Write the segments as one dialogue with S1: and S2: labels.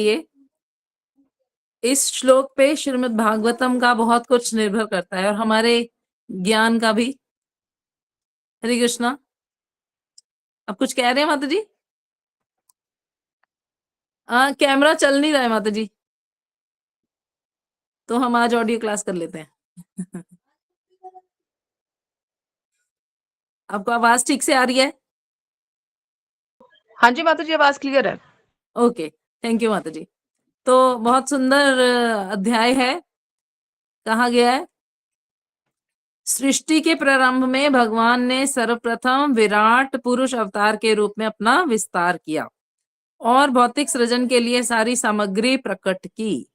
S1: ये इस श्लोक पे श्रीमद् भागवतम का बहुत कुछ निर्भर करता है और हमारे ज्ञान का भी। हरे कृष्णा। आप कुछ कह रहे हैं माता जी? कैमरा चल नहीं रहा है माता जी, तो हम आज ऑडियो क्लास कर लेते हैं। आपको आवाज ठीक से आ रही है?
S2: हाँ जी माता जी, आवाज क्लियर है।
S1: ओके, थैंक यू माता जी। तो बहुत सुंदर अध्याय है। कहा गया है, सृष्टि के प्रारंभ में भगवान ने सर्वप्रथम विराट पुरुष अवतार के रूप में अपना विस्तार किया और भौतिक सृजन के लिए सारी सामग्री प्रकट की।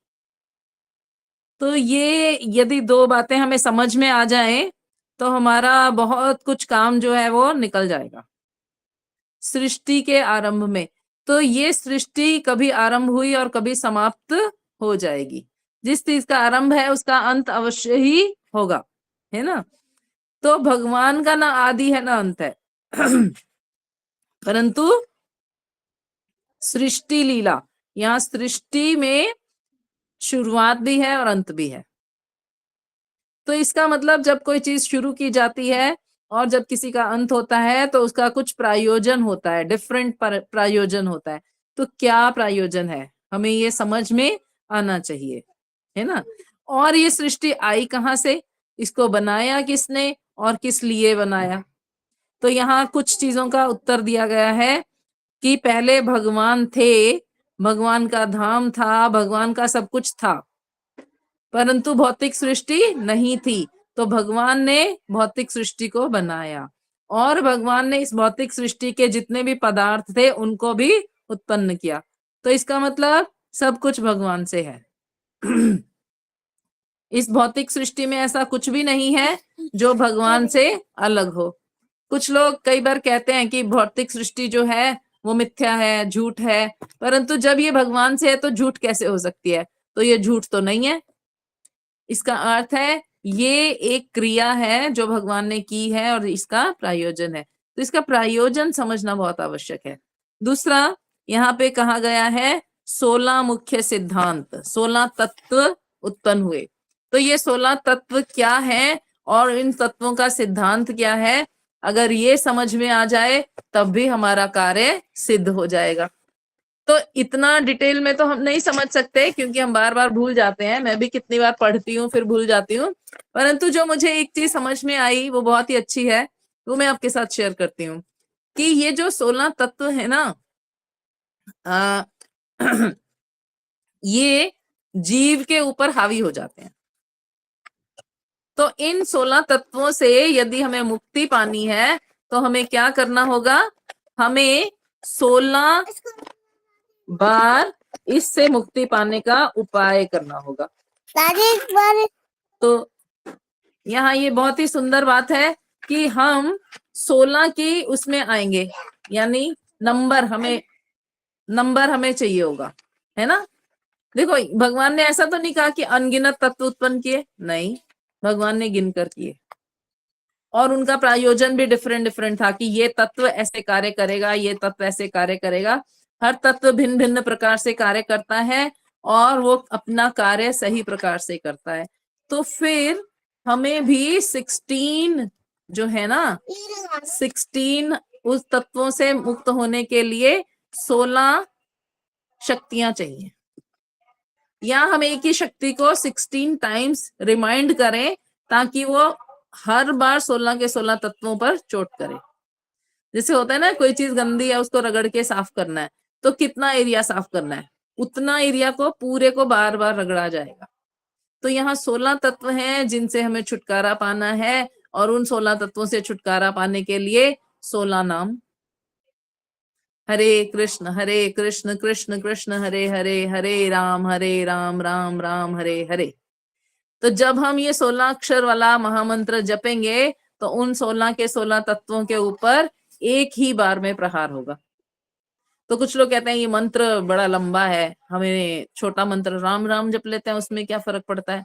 S1: तो ये यदि दो बातें हमें समझ में आ जाएं तो हमारा बहुत कुछ काम जो है वो निकल जाएगा। सृष्टि के आरंभ में, तो ये सृष्टि कभी आरंभ हुई और कभी समाप्त हो जाएगी। जिस चीज का आरंभ है उसका अंत अवश्य ही होगा, है ना। तो भगवान का ना आदि है ना अंत है। परंतु सृष्टि लीला, यहाँ सृष्टि में शुरुआत भी है और अंत भी है। तो इसका मतलब जब कोई चीज शुरू की जाती है और जब किसी का अंत होता है तो उसका कुछ प्रायोजन होता है, डिफरेंट प्रायोजन होता है। तो क्या प्रायोजन है हमें ये समझ में आना चाहिए, है ना। और ये सृष्टि आई कहाँ से, इसको बनाया किसने और किस लिए बनाया। तो यहाँ कुछ चीजों का उत्तर दिया गया है कि पहले भगवान थे, भगवान का धाम था, भगवान का सब कुछ था, परंतु भौतिक सृष्टि नहीं थी। तो भगवान ने भौतिक सृष्टि को बनाया और भगवान ने इस भौतिक सृष्टि के जितने भी पदार्थ थे उनको भी उत्पन्न किया। तो इसका मतलब सब कुछ भगवान से है। इस भौतिक सृष्टि में ऐसा कुछ भी नहीं है जो भगवान से अलग हो। कुछ लोग कई बार कहते हैं कि भौतिक सृष्टि जो है वो मिथ्या है, झूठ है, परंतु जब ये भगवान से है तो झूठ कैसे हो सकती है। तो ये झूठ तो नहीं है। इसका अर्थ है ये एक क्रिया है जो भगवान ने की है और इसका प्रायोजन है। तो इसका प्रायोजन समझना बहुत आवश्यक है। दूसरा, यहाँ पे कहा गया है 16 मुख्य सिद्धांत, 16 तत्व उत्पन्न हुए। तो ये 16 तत्व क्या है और इन तत्वों का सिद्धांत क्या है, अगर ये समझ में आ जाए तब भी हमारा कार्य सिद्ध हो जाएगा। तो इतना डिटेल में तो हम नहीं समझ सकते क्योंकि हम बार बार भूल जाते हैं। मैं भी कितनी बार पढ़ती हूँ फिर भूल जाती हूँ, परंतु जो मुझे एक चीज समझ में आई वो बहुत ही अच्छी है, वो मैं आपके साथ शेयर करती हूँ कि ये जो 16 तत्व है ना, आ, ये जीव के ऊपर हावी हो जाते हैं। तो इन 16 तत्वों से यदि हमें मुक्ति पानी है तो हमें क्या करना होगा, हमें 16 बार इससे मुक्ति पाने का उपाय करना होगा। तो यहाँ ये बहुत ही सुंदर बात है कि हम 16 की उसमें आएंगे, यानी नंबर हमें चाहिए होगा, है ना। देखो भगवान ने ऐसा तो नहीं कहा कि अनगिनत तत्व उत्पन्न किए, नहीं, भगवान ने गिनकर किए और उनका प्रायोजन भी डिफरेंट डिफरेंट था कि ये तत्व ऐसे कार्य करेगा, ये तत्व ऐसे कार्य करेगा। हर तत्व भिन्न भिन्न प्रकार से कार्य करता है और वो अपना कार्य सही प्रकार से करता है। तो फिर हमें भी 16 जो है ना, 16 उस तत्वों से मुक्त होने के लिए 16 शक्तियां चाहिए, या हम एक ही शक्ति को 16 टाइम्स रिमाइंड करें ताकि वो हर बार 16 के 16 तत्वों पर चोट करे। जैसे होता है ना, कोई चीज गंदी है उसको रगड़ के साफ करना है, तो कितना एरिया साफ करना है, उतना एरिया को पूरे को बार बार रगड़ा जाएगा। तो यहाँ 16 तत्व हैं जिनसे हमें छुटकारा पाना है और उन 16 तत्वों से छुटकारा पाने के लिए 16 नाम, हरे कृष्ण कृष्ण कृष्ण हरे हरे, हरे राम राम राम हरे हरे। तो जब हम ये 16 अक्षर वाला महामंत्र जपेंगे तो उन 16 के 16 तत्वों के ऊपर एक ही बार में प्रहार होगा। तो कुछ लोग कहते हैं ये मंत्र बड़ा लंबा है, हमें छोटा मंत्र राम राम जप लेते हैं, उसमें क्या फर्क पड़ता है।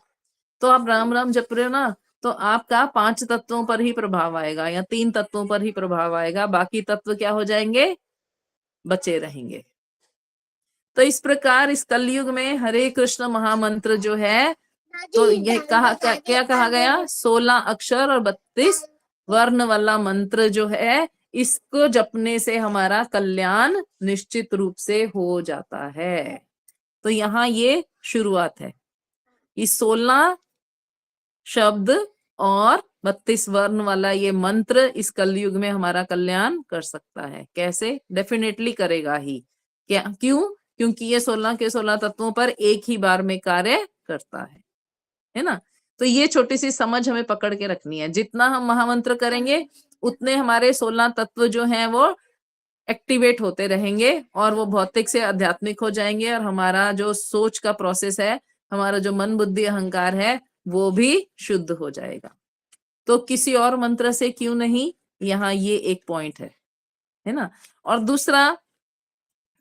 S1: तो आप राम राम जप रहे हो ना, तो आपका 5 तत्वों पर ही प्रभाव आएगा या 3 तत्वों पर ही प्रभाव आएगा, बाकी तत्व क्या हो जाएंगे, बचे रहेंगे। तो इस प्रकार इस कलयुग में हरे कृष्ण महामंत्र जो है, तो ये कहा क्या कहा गया, 16 अक्षर और 32 वर्ण वाला मंत्र जो है, इसको जपने से हमारा कल्याण निश्चित रूप से हो जाता है। तो यहाँ ये शुरुआत है। इस 16 शब्द और 32 वर्ण वाला ये मंत्र इस कलयुग में हमारा कल्याण कर सकता है। कैसे? डेफिनेटली करेगा ही। क्या? क्यों? क्योंकि ये 16 के 16 तत्वों पर एक ही बार में कार्य करता है ना। तो ये छोटी सी समझ हमें पकड़ के रखनी है। जितना हम महामंत्र करेंगे उतने हमारे 16 तत्व जो हैं वो एक्टिवेट होते रहेंगे और वो भौतिक से आध्यात्मिक हो जाएंगे, और हमारा जो सोच का प्रोसेस है, हमारा जो मन बुद्धि अहंकार है, वो भी शुद्ध हो जाएगा। तो किसी और मंत्र से क्यों नहीं, यहाँ ये एक पॉइंट है ना। और दूसरा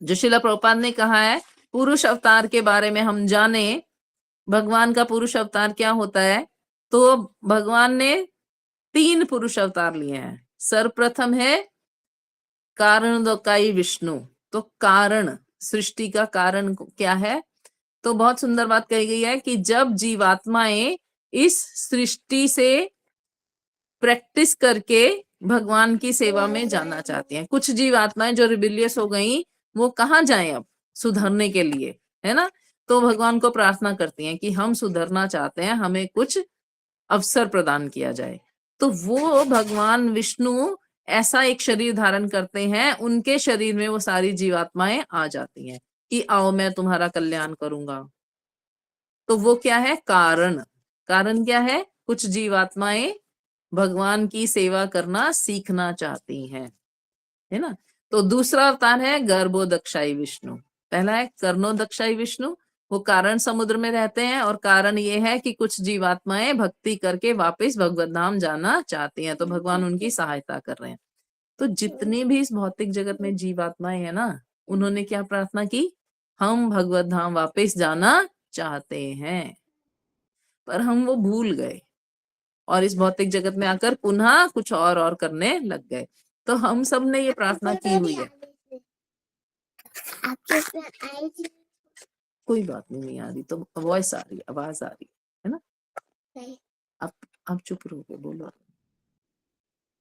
S1: जो श्रील प्रभुपाद ने कहा है, पुरुष अवतार के बारे में हम जाने, भगवान का पुरुष अवतार क्या होता है। तो भगवान ने 3 पुरुष अवतार लिए हैं। सर्वप्रथम है कारणोदकाई विष्णु। तो कारण, सृष्टि का कारण क्या है, तो बहुत सुंदर बात कही गई है कि जब जीवात्माएं इस सृष्टि से प्रैक्टिस करके भगवान की सेवा में जाना चाहती हैं, कुछ जीवात्माएं जो रिबिलियस हो गई, वो कहाँ जाएं अब सुधरने के लिए, है ना। तो भगवान को प्रार्थना करती हैं कि हम सुधरना चाहते हैं, हमें कुछ अवसर प्रदान किया जाए। तो वो भगवान विष्णु ऐसा एक शरीर धारण करते हैं, उनके शरीर में वो सारी जीवात्माएं आ जाती हैं कि आओ मैं तुम्हारा कल्याण करूंगा। तो वो क्या है, कारण। कारण क्या है, कुछ जीवात्माएं भगवान की सेवा करना सीखना चाहती हैं, है ना। तो दूसरा अवतार है गर्भोदक्षाई विष्णु। पहला है कर्णोदक्षाई विष्णु, वो कारण समुद्र में रहते हैं, और कारण ये है कि कुछ जीवात्माएं भक्ति करके वापस भगवत धाम जाना चाहती हैं, तो भगवान उनकी सहायता कर रहे हैं। तो जितनी भी इस भौतिक जगत में जीवात्माएं है ना, उन्होंने क्या प्रार्थना की, हम भगवत धाम वापस जाना चाहते हैं, पर हम वो भूल गए और इस भौतिक जगत में आकर पुनः कुछ और करने लग गए। तो हम सब ने ये प्रार्थना की हुई है। कोई बात नहीं आ रही तो वॉइस आ रही, आवाज आ रही है ना। आप चुप रहो के बोलो।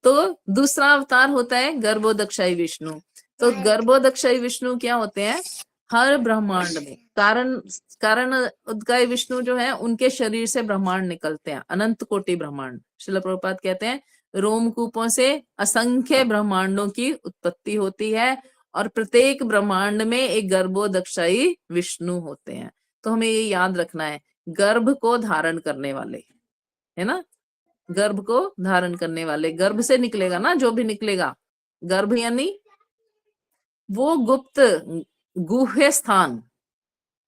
S1: तो दूसरा अवतार होता है गर्भोदक्षाई विष्णु। तो गर्भोदक्षाई विष्णु क्या होते हैं, हर ब्रह्मांड में कारण उदगाय विष्णु जो है, उनके शरीर से ब्रह्मांड निकलते हैं, अनंत कोटि ब्रह्मांड। श्रील प्रभुपाद कहते हैं रोमकूपों से असंख्य ब्रह्मांडों की उत्पत्ति होती है, और प्रत्येक ब्रह्मांड में एक गर्भोदक्षाई विष्णु होते हैं। तो हमें ये याद रखना है, गर्भ को धारण करने वाले, है ना, गर्भ को धारण करने वाले, गर्भ से निकलेगा ना जो भी निकलेगा। गर्भ यानी वो गुप्त गुह्य स्थान,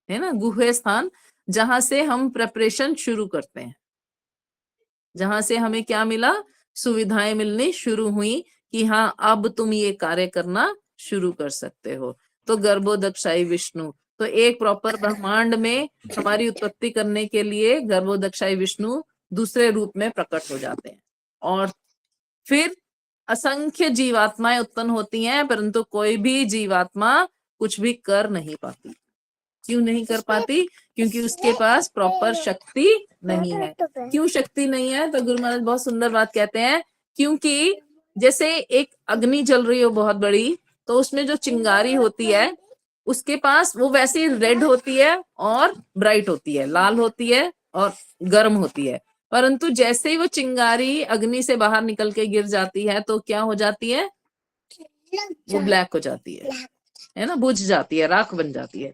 S1: है ना, गुह्य स्थान, जहां से हम प्रिपरेशन शुरू करते हैं, जहां से हमें क्या मिला, सुविधाएं मिलनी शुरू हुई कि हाँ अब तुम ये कार्य करना शुरू कर सकते हो। तो गर्भोदक्षाई विष्णु, तो एक प्रॉपर ब्रह्मांड में हमारी उत्पत्ति करने के लिए गर्भोदक्षाई विष्णु दूसरे रूप में प्रकट हो जाते हैं, और फिर असंख्य जीवात्माएं उत्पन्न होती हैं, परंतु कोई भी जीवात्मा कुछ भी कर नहीं पाती। क्यों नहीं कर पाती? क्योंकि उसके पास प्रॉपर शक्ति नहीं है। क्यों शक्ति नहीं है? तो गुरु महाराज बहुत सुंदर बात कहते हैं, क्योंकि जैसे एक अग्नि जल रही हो बहुत बड़ी, तो उसमें जो चिंगारी होती है उसके पास वो वैसे रेड होती है और ब्राइट होती है, लाल होती है और गर्म होती है, परंतु जैसे ही वो चिंगारी अग्नि से बाहर निकल के गिर जाती है तो क्या हो जाती है, वो ब्लैक हो जाती है ना, बुझ जाती है, राख बन जाती है।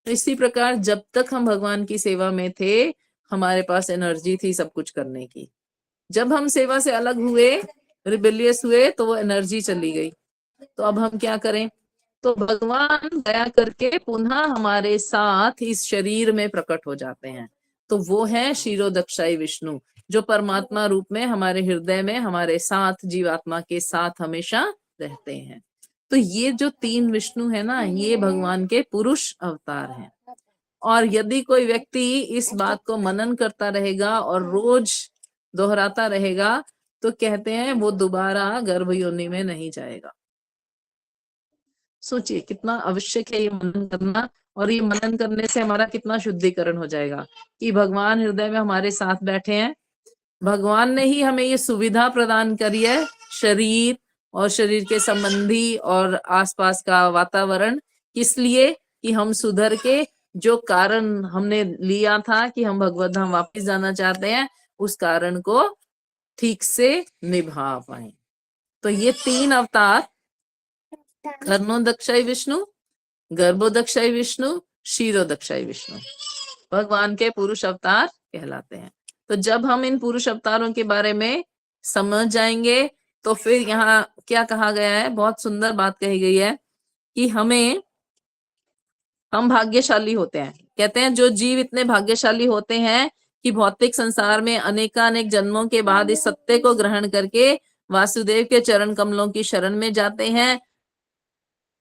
S1: तो इसी प्रकार जब तक हम भगवान की सेवा में थे, हमारे पास एनर्जी थी सब कुछ करने की। जब हम सेवा से अलग हुए, रिबेलियस हुए, तो वो एनर्जी चली गई। तो अब हम क्या करें? तो भगवान दया करके पुनः हमारे साथ इस शरीर में प्रकट हो जाते हैं। तो वो है क्षीरोदक्षाई विष्णु, जो परमात्मा रूप में हमारे हृदय में हमारे साथ, जीवात्मा के साथ हमेशा रहते हैं। तो ये जो 3 विष्णु है ना, ये भगवान के पुरुष अवतार हैं। और यदि कोई व्यक्ति इस बात को मनन करता रहेगा और रोज दोहराता रहेगा, तो कहते हैं वो दोबारा गर्भ योनि में नहीं जाएगा। सोचिए कितना आवश्यक है ये मनन करना, और ये मनन करने से हमारा कितना शुद्धिकरण हो जाएगा कि भगवान हृदय में हमारे साथ बैठे हैं। भगवान ने ही हमें ये सुविधा प्रदान करी है, शरीर और शरीर के संबंधी और आसपास का वातावरण, किस लिए कि हम सुधर के जो कारण हमने लिया था कि हम भगवत धाम वापस जाना चाहते हैं, उस कारण को ठीक से निभा पाए। तो ये 3 अवतार, कर्णोदक्षाई विष्णु, गर्भोदक्षाई विष्णु, क्षीरोदक्षाई विष्णु, भगवान के पुरुष अवतार कहलाते हैं। तो जब हम इन पुरुष अवतारों के बारे में समझ जाएंगे तो फिर यहाँ क्या कहा गया है, बहुत सुंदर बात कही गई है कि हम भाग्यशाली होते हैं। कहते हैं जो जीव इतने भाग्यशाली होते हैं कि भौतिक संसार में अनेकानेक जन्मों के बाद इस सत्य को ग्रहण करके वासुदेव के चरण कमलों की शरण में जाते हैं,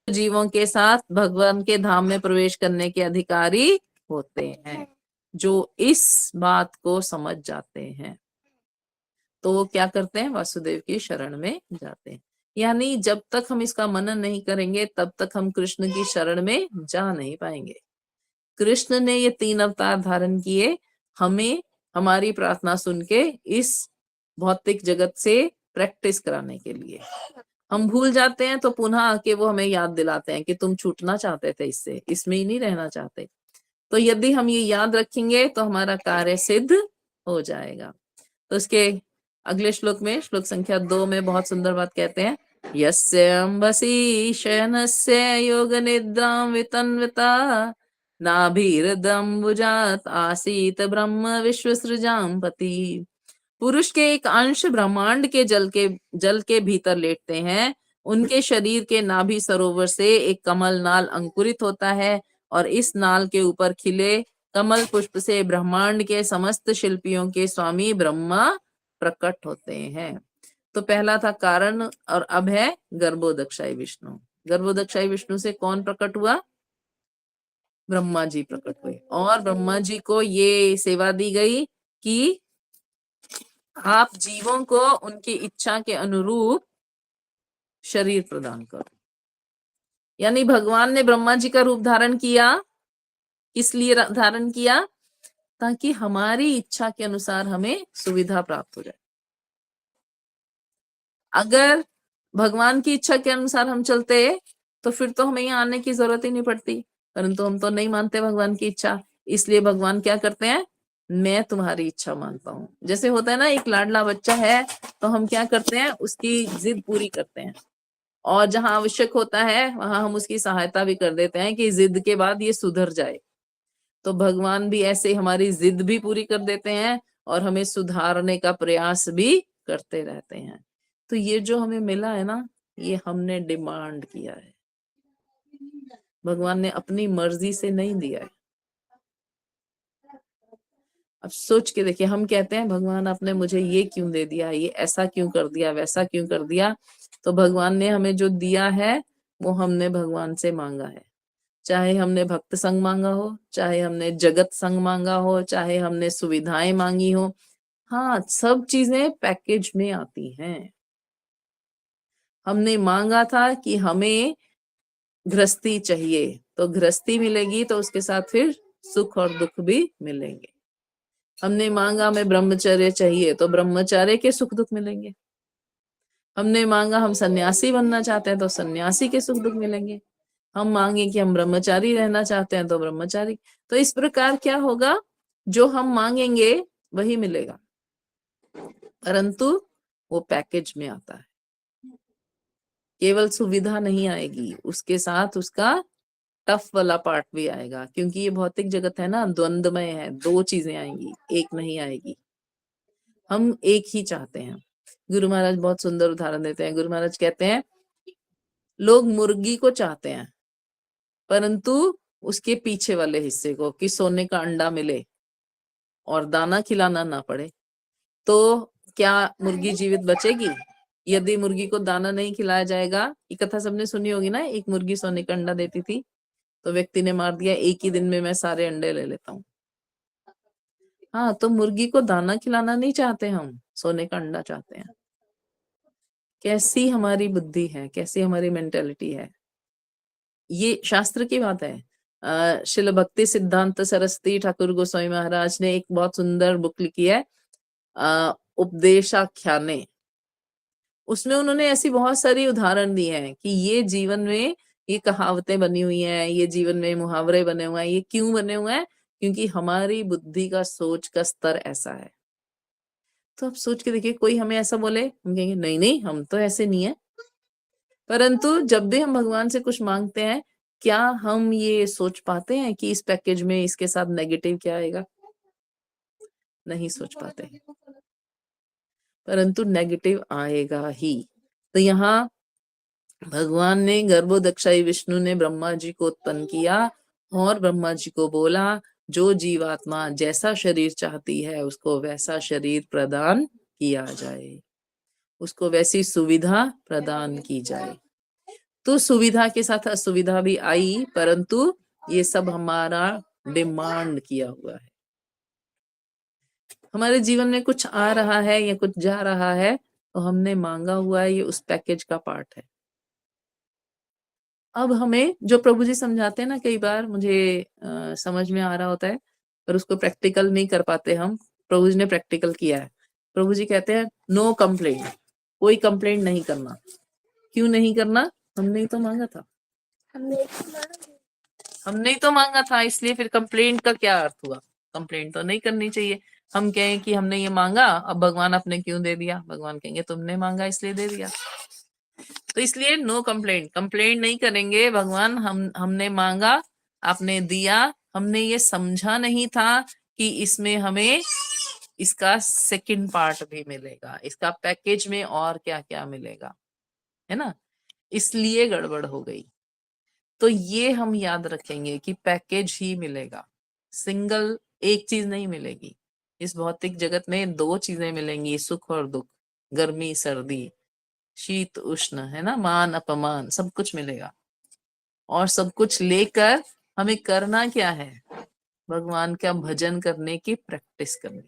S1: जीवों के साथ भगवान के धाम में प्रवेश करने के अधिकारी होते हैं। जो इस बात को समझ जाते हैं तो वो क्या करते हैं, वासुदेव की शरण में जाते हैं। यानी जब तक हम इसका मनन नहीं करेंगे तब तक हम कृष्ण की शरण में जा नहीं पाएंगे। कृष्ण ने ये 3 अवतार धारण किए हमें हमारी प्रार्थना सुन के इस भौतिक जगत से प्रैक्टिस कराने के लिए। हम भूल जाते हैं तो पुनः आके वो हमें याद दिलाते हैं कि तुम छूटना चाहते थे इससे, इसमें ही नहीं रहना चाहते। तो यदि हम ये याद रखेंगे तो हमारा कार्य सिद्ध हो जाएगा। तो इसके अगले श्लोक में, श्लोक संख्या 2 में बहुत सुंदर बात कहते हैं, यस्य अम्बसी शयनस्य योग निद्रां वितन्विता नाभिर्दम्बुजात आसीत ब्रह्म विश्वसृजां पति। पुरुष के एक अंश ब्रह्मांड के जल के भीतर लेटते हैं। उनके शरीर के नाभि सरोवर से एक कमल नाल अंकुरित होता है और इस नाल के ऊपर खिले कमल पुष्प से ब्रह्मांड के समस्त शिल्पियों के स्वामी ब्रह्मा प्रकट होते हैं। तो पहला था कारण और अब है गर्भोदक्षाई विष्णु। गर्भोदक्षाई विष्णु से कौन प्रकट हुआ, ब्रह्मा जी प्रकट हुए और ब्रह्मा जी को ये सेवा दी गई कि आप जीवों को उनकी इच्छा के अनुरूप शरीर प्रदान करो। यानी भगवान ने ब्रह्मा जी का रूप धारण किया, इसलिए धारण किया ताकि हमारी इच्छा के अनुसार हमें सुविधा प्राप्त हो जाए। अगर भगवान की इच्छा के अनुसार हम चलते तो फिर तो हमें यहाँ आने की जरूरत ही नहीं पड़ती, परंतु हम तो नहीं मानते भगवान की इच्छा। इसलिए भगवान क्या करते हैं, मैं तुम्हारी इच्छा मानता हूँ। जैसे होता है ना, एक लाडला बच्चा है तो हम क्या करते हैं, उसकी जिद पूरी करते हैं और जहां आवश्यक होता है वहां हम उसकी सहायता भी कर देते हैं कि जिद के बाद ये सुधर जाए। तो भगवान भी ऐसे हमारी जिद भी पूरी कर देते हैं और हमें सुधारने का प्रयास भी करते रहते हैं। तो ये जो हमें मिला है ना, ये हमने डिमांड किया है, भगवान ने अपनी मर्जी से नहीं दिया है। अब सोच के देखिए, हम कहते हैं भगवान आपने मुझे ये क्यों दे दिया, ये ऐसा क्यों कर दिया, वैसा क्यों कर दिया। तो भगवान ने हमें जो दिया है वो हमने भगवान से मांगा है। चाहे हमने भक्त संग मांगा हो, चाहे हमने जगत संग मांगा हो, चाहे हमने सुविधाएं मांगी हो, हाँ सब चीजें पैकेज में आती हैं। हमने मांगा था कि हमें गृहस्थी चाहिए तो गृहस्थी मिलेगी, तो उसके साथ फिर सुख और दुख भी मिलेंगे। हमने मांगा हमें ब्रह्मचर्य चाहिए तो ब्रह्मचर्य के सुख दुख मिलेंगे। हमने मांगा हम सन्यासी बनना चाहते हैं तो सन्यासी के सुख दुख मिलेंगे। हम मांगे कि हम ब्रह्मचारी रहना चाहते हैं तो ब्रह्मचारी। तो इस प्रकार क्या होगा, जो हम मांगेंगे वही मिलेगा, परंतु वो पैकेज में आता है। केवल सुविधा नहीं आएगी, उसके साथ उसका टफ वाला पार्ट भी आएगा, क्योंकि ये भौतिक जगत है ना, द्वंद्वमय है, 2 चीजें आएंगी, एक नहीं आएगी। हम एक ही चाहते हैं। गुरु महाराज बहुत सुंदर उदाहरण देते हैं। गुरु महाराज कहते हैं लोग मुर्गी को चाहते हैं परंतु उसके पीछे वाले हिस्से को, कि सोने का अंडा मिले और दाना खिलाना ना पड़े। तो क्या मुर्गी जीवित बचेगी? यदि मुर्गी को दाना नहीं खिलाया जाएगा, ये कथा सबने सुनी होगी ना, एक मुर्गी सोने का अंडा देती थी तो व्यक्ति ने मार दिया, एक ही दिन में मैं सारे अंडे ले लेता हूँ। हाँ, तो मुर्गी को दाना खिलाना नहीं चाहते, हम सोने का अंडा चाहते हैं। कैसी हमारी बुद्धि है, कैसी हमारी मेंटेलिटी है। ये शास्त्र की बात है। शिल भक्ति सिद्धांत सरस्वती ठाकुर गोस्वामी महाराज ने एक बहुत सुंदर बुक लिखी है, उपदेशाख्याने। उसमें उन्होंने ऐसी बहुत सारी उदाहरण दिए हैं कि ये जीवन में ये कहावतें बनी हुई हैं, ये जीवन में मुहावरे बने हुए हैं। ये क्यों बने हुए हैं? क्योंकि हमारी बुद्धि का सोच का स्तर ऐसा है। तो आप सोच के देखिए, कोई हमें ऐसा बोले, हम कहेंगे नहीं नहीं, हम तो ऐसे नहीं है। परंतु जब भी हम भगवान से कुछ मांगते हैं, क्या हम ये सोच पाते हैं कि इस पैकेज में इसके साथ नेगेटिव क्या आएगा? नहीं सोच पाते हैं, परंतु नेगेटिव आएगा ही। तो यहाँ भगवान ने गर्भोदक्षाई विष्णु ने ब्रह्मा जी को उत्पन्न किया और ब्रह्मा जी को बोला, जो जीवात्मा जैसा शरीर चाहती है उसको वैसा शरीर प्रदान किया जाए, उसको वैसी सुविधा प्रदान की जाए। तो सुविधा के साथ असुविधा भी आई, परंतु ये सब हमारा डिमांड किया हुआ है। हमारे जीवन में कुछ आ रहा है या कुछ जा रहा है तो हमने मांगा हुआ है, ये उस पैकेज का पार्ट है। अब हमें जो प्रभु जी समझाते हैं ना, कई बार मुझे समझ में आ रहा होता है पर उसको प्रैक्टिकल नहीं कर पाते हम। प्रभु जी ने प्रैक्टिकल किया है। प्रभु जी कहते हैं नो कंप्लेंट, कोई कंप्लेंट नहीं करना। क्यों नहीं करना? हमने ही तो मांगा था, हमने ही तो मांगा था, इसलिए फिर कंप्लेंट का क्या अर्थ हुआ? कंप्लेंट तो नहीं करनी चाहिए। हम कहें कि हमने ये मांगा, अब भगवान आपने क्यों दे दिया? भगवान कहेंगे तुमने मांगा इसलिए दे दिया। तो इसलिए नो कंप्लेंट, कंप्लेंट नहीं करेंगे। भगवान हमने मांगा, आपने दिया, हमने ये समझा नहीं था कि इसमें हमें इसका सेकंड पार्ट भी मिलेगा, इसका पैकेज में और क्या क्या मिलेगा, है ना? इसलिए गड़बड़ हो गई। तो ये हम याद रखेंगे कि पैकेज ही मिलेगा, सिंगल एक चीज नहीं मिलेगी। इस भौतिक जगत में दो चीजें मिलेंगी, सुख और दुख, गर्मी सर्दी, शीत उष्ण, है ना, मान अपमान, सब कुछ मिलेगा। और सब कुछ लेकर हमें करना क्या है? भगवान का भजन करने की प्रैक्टिस करनी।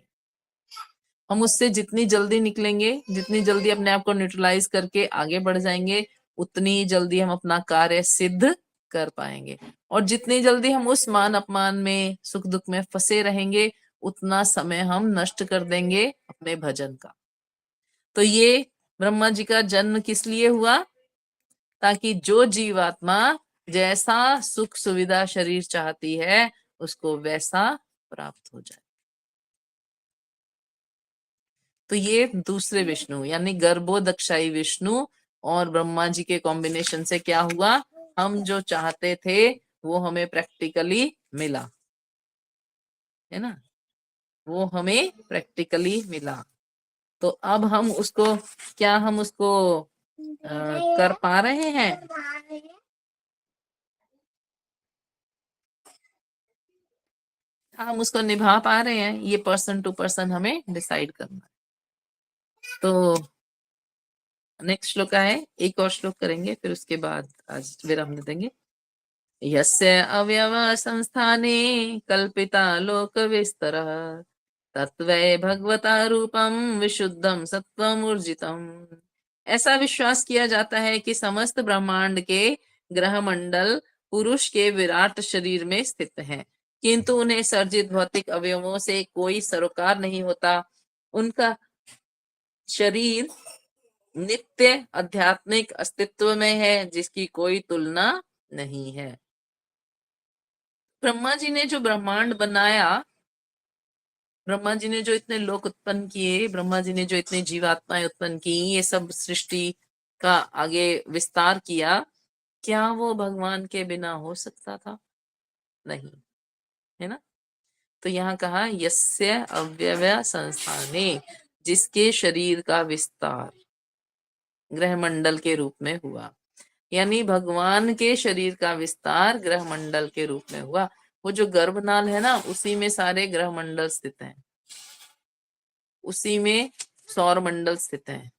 S1: हम उससे जितनी जल्दी निकलेंगे, जितनी जल्दी अपने आप को न्यूट्रलाइज करके आगे बढ़ जाएंगे, उतनी जल्दी हम अपना कार्य सिद्ध कर पाएंगे। और जितनी जल्दी हम उस मान अपमान में, सुख दुख में फंसे रहेंगे, उतना समय हम नष्ट कर देंगे अपने भजन का। तो ये ब्रह्मा जी का जन्म किस लिए हुआ? ताकि जो जीवात्मा जैसा सुख सुविधा शरीर चाहती है उसको वैसा प्राप्त हो जाए। तो ये दूसरे विष्णु यानी गर्भोदक्षाई विष्णु और ब्रह्मा जी के कॉम्बिनेशन से क्या हुआ? हम जो चाहते थे वो हमें प्रैक्टिकली मिला, है ना? वो हमें प्रैक्टिकली मिला। तो अब हम उसको, क्या हम उसको कर पा रहे हैं? हम उसको निभा पा रहे हैं? ये पर्सन टू पर्सन हमें डिसाइड करना है। तो नेक्स्ट श्लोक है, एक और श्लोक करेंगे फिर उसके बाद आज विराम दे देंगे। यस्य अवयव संस्थाने कल्पिता लोक विस्तर तत्वै भगवता रूपम विशुद्धम सत्वम ऊर्जितम। ऐसा विश्वास किया जाता है कि समस्त ब्रह्मांड के ग्रह मंडल पुरुष के विराट शरीर में स्थित हैं, किंतु उन्हें सर्जित भौतिक अवयवों से कोई सरोकार नहीं होता। उनका शरीर नित्य आध्यात्मिक अस्तित्व में है जिसकी कोई तुलना नहीं है। ब्रह्मा जी ने जो ब्रह्मांड बनाया, ब्रह्मा जी ने जो इतने लोक उत्पन्न किए, ब्रह्मा जी ने जो इतने जीवात्माएं उत्पन्न की, ये सब सृष्टि का आगे विस्तार किया, क्या वो भगवान के बिना हो सकता था? नहीं, है ना? तो यहाँ कहा यस्य अव्यय संस्थाने, जिसके शरीर का विस्तार ग्रह मंडल के रूप में हुआ, यानी भगवान के शरीर का विस्तार ग्रह मंडल के रूप में हुआ। वो जो गर्भनाल है ना, उसी में सारे ग्रह मंडल स्थित हैं, उसी में सौर मंडल स्थित हैं,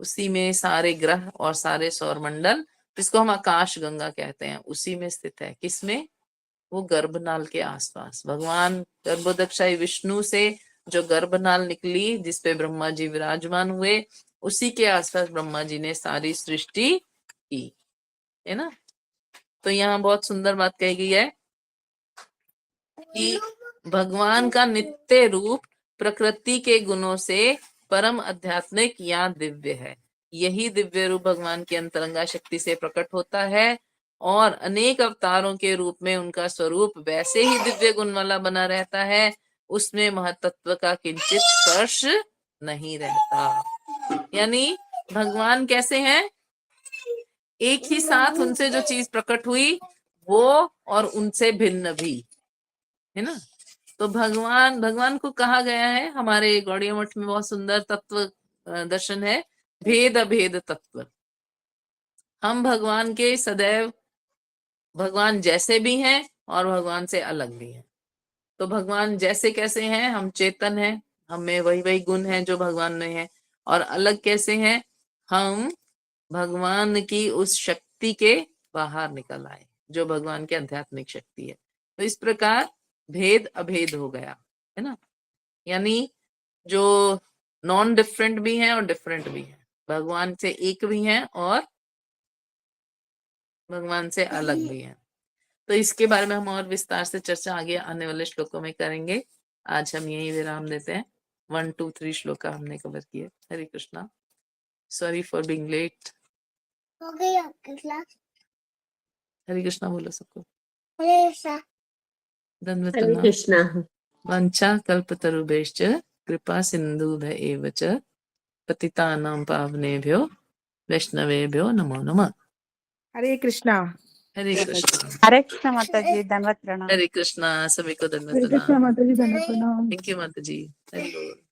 S1: उसी में सारे ग्रह और सारे सौर मंडल, जिसको हम आकाश गंगा कहते हैं, उसी में स्थित है। किसमें? वो गर्भनाल के आसपास। भगवान गर्भोदक्षाई विष्णु से जो गर्भनाल निकली जिसपे ब्रह्मा जी विराजमान हुए, उसी के आसपास ब्रह्मा जी ने सारी सृष्टि की, है ना? तो यहाँ बहुत सुंदर बात कही गई है कि भगवान का नित्य रूप प्रकृति के गुणों से परम आध्यात्मिक या दिव्य है। यही दिव्य रूप भगवान की अंतरंगा शक्ति से प्रकट होता है और अनेक अवतारों के रूप में उनका स्वरूप वैसे ही दिव्य गुण वाला बना रहता है, उसमें महतत्व का किंचित स्पर्श नहीं रहता। यानी भगवान कैसे हैं? एक ही साथ उनसे जो चीज प्रकट हुई वो और उनसे भिन्न भी, है ना। तो भगवान को कहा गया है, हमारे गौड़िया मठ में बहुत सुंदर तत्व दर्शन है, भेद अभेद तत्व। हम भगवान के सदैव भगवान जैसे भी हैं और भगवान से अलग भी हैं। तो भगवान जैसे कैसे हैं? हम चेतन हैं, हमें वही वही गुण हैं जो भगवान में है। और अलग कैसे हैं? हम भगवान की उस शक्ति के बाहर निकल आए जो भगवान की आध्यात्मिक शक्ति है। तो इस प्रकार भेद अभेद हो गया, है ना। यानी जो नॉन डिफरेंट भी हैं और डिफरेंट भी हैं, भगवान से एक भी हैं और भगवान से अलग भी हैं। तो इसके बारे में हम और विस्तार से चर्चा आगे आने वाले श्लोकों में करेंगे। आज हम यही विराम देते हैं। 1, 2, 3 श्लोक हमने कवर किए। Hare Krishna. Sorry for being late.
S2: हो गई आपकी क्लास?
S1: हरे कृष्णा बोलो सबको।
S2: हरे कृष्णा।
S1: धन्यवाद।
S3: हरे कृष्णा।
S1: वंचा कल्पतरुभ्यश्च कृपा सिन्धुभ्य एव च पतितानां पावनेभ्यो वैष्णवेभ्यो नमो नमः।
S4: हरे कृष्णा।
S1: हरे कृष्णा।
S5: हरे कृष्ण माता जी, धन्यवाद प्रणाम।
S1: हरे कृष्णा। सभी को
S4: हरे
S1: धन्यवाद
S4: कृष्णा
S1: प्रणाम।
S4: माता जी, धन्यवाद प्रणाम।
S1: थैंक यू माता जी। हरि बोल।